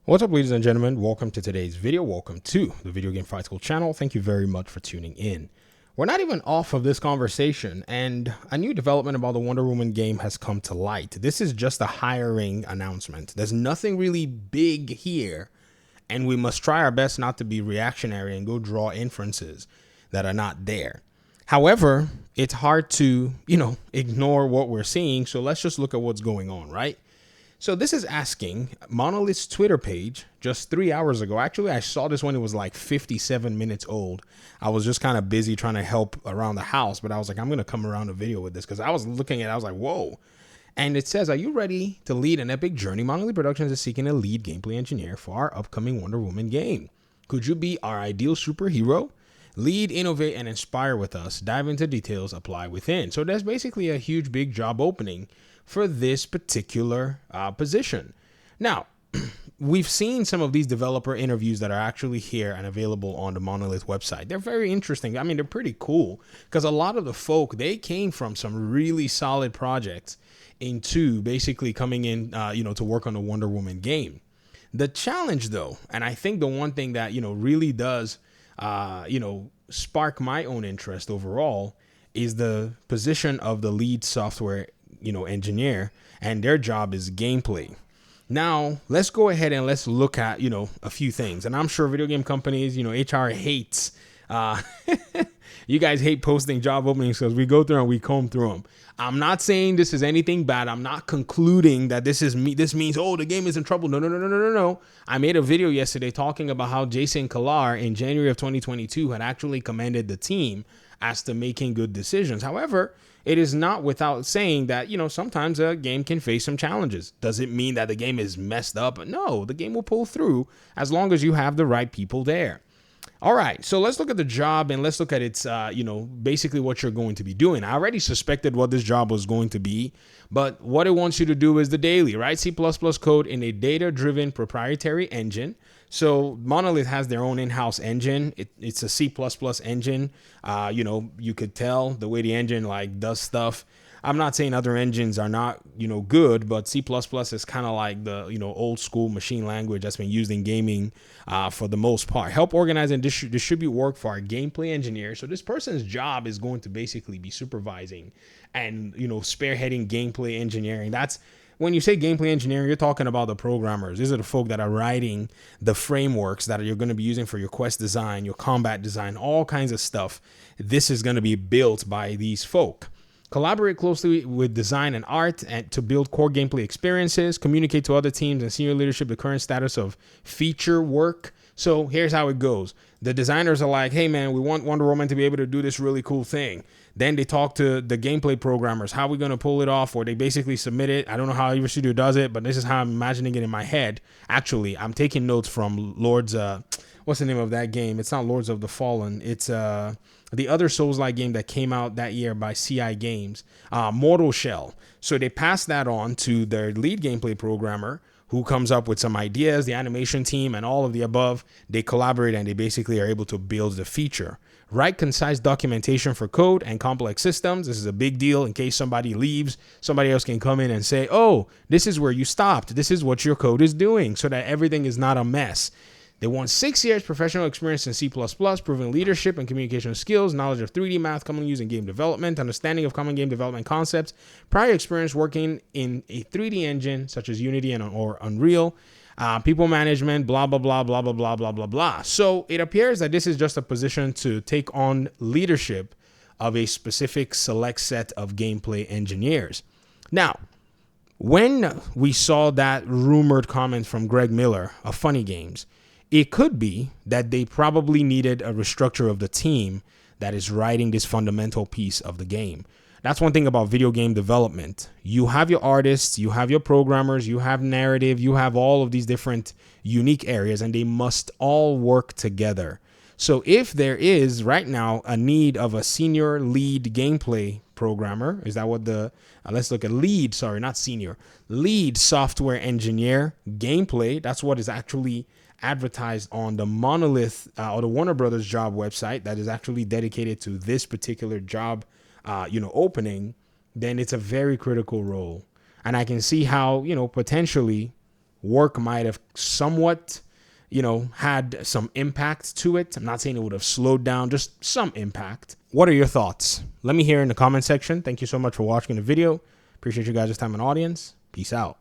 What's up, ladies and gentlemen? Welcome to today's video. Welcome to the Video Game Fight School channel. Thank you very much for tuning in. We're not even off of this conversation, and a new development about the Wonder Woman game has come to light. This is just a hiring announcement. There's nothing really big here, and we must try our best not to be reactionary and go draw inferences that are not there. However, it's hard to, ignore what we're seeing, so let's just look at what's going on, right? So this is asking Monolith's Twitter page just 3 hours ago. Actually, I saw this when it was like 57 minutes old. I was just kind of busy trying to help around the house, but I was like, I'm going to come around a video with this because I was looking at it. I was like, whoa. And it says, are you ready to lead an epic journey? Monolith Productions is seeking a lead gameplay engineer for our upcoming Wonder Woman game. Could you be our ideal superhero? Lead, innovate, and inspire with us. Dive into details, apply within. So there's basically a huge, big job opening for this particular position. Now, we've seen some of these developer interviews that are actually here and available on the Monolith website. They're very interesting. I mean, they're pretty cool because a lot of the folk, they came from some really solid projects into basically coming in, to work on the Wonder Woman game. The challenge, though, and I think the one thing that, really does, spark my own interest overall is the position of the lead software engineer, and their job is gameplay. Now, let's go ahead and let's look at, a few things. And I'm sure video game companies, HR hates, you guys hate posting job openings because we go through and we comb through them. I'm not saying this is anything bad. I'm not concluding that this means, oh, the game is in trouble. No. I made a video yesterday talking about how Jason Kilar in January of 2022 had actually commended the team as to making good decisions. However, it is not without saying that, sometimes a game can face some challenges. Does it mean that the game is messed up? No, the game will pull through as long as you have the right people there. All right, so let's look at the job and let's look at its, basically what you're going to be doing. I already suspected what this job was going to be, but what it wants you to do is the daily, right? C++ code in a data-driven proprietary engine. So Monolith has their own in-house engine. It's a C++ engine. You could tell the way the engine does stuff. I'm not saying other engines are not, good, but C++ is kind of like the, old school machine language that's been used in gaming for the most part. Help organize and distribute work for our gameplay engineer. So this person's job is going to basically be supervising and, spearheading gameplay engineering. That's when you say gameplay engineering, you're talking about the programmers. These are the folk that are writing the frameworks that you're going to be using for your quest design, your combat design, all kinds of stuff. This is going to be built by these folk. Collaborate closely with design and art and to build core gameplay experiences. Communicate to other teams and senior leadership the current status of feature work. So here's how it goes. The designers are like, hey, man, we want Wonder Woman to be able to do this really cool thing. Then they talk to the gameplay programmers. How are we going to pull it off? Or they basically submit it. I don't know how every studio does it, but this is how I'm imagining it in my head. Actually, I'm taking notes from Lords. What's the name of that game? It's not Lords of the Fallen. It's the other Souls-like game that came out that year by CI Games, Mortal Shell. So they pass that on to their lead gameplay programmer, who comes up with some ideas, the animation team, and all of the above. They collaborate and they basically are able to build the feature. Write concise documentation for code and complex systems. This is a big deal in case somebody leaves. Somebody else can come in and say, oh, this is where you stopped. This is what your code is doing, so that everything is not a mess. They want 6 years professional experience in C++, proven leadership and communication skills, knowledge of 3D math commonly used in game development, understanding of common game development concepts, prior experience working in a 3D engine such as Unity or Unreal, people management, blah, blah, blah, blah, blah, blah, blah, blah, blah. So it appears that this is just a position to take on leadership of a specific select set of gameplay engineers. Now, when we saw that rumored comment from Greg Miller of Funny Games, it could be that they probably needed a restructure of the team that is writing this fundamental piece of the game. That's one thing about video game development. You have your artists, you have your programmers, you have narrative, you have all of these different unique areas, and they must all work together. So if there is right now a need of a senior lead gameplay programmer, is that what let's look at lead software engineer gameplay, that's what is actually advertised on the Monolith or the Warner Brothers job website that is actually dedicated to this particular job, opening, then it's a very critical role. And I can see how, potentially work might have somewhat, had some impact to it. I'm not saying it would have slowed down, just some impact. What are your thoughts? Let me hear in the comment section. Thank you so much for watching the video. Appreciate you guys' time and audience. Peace out.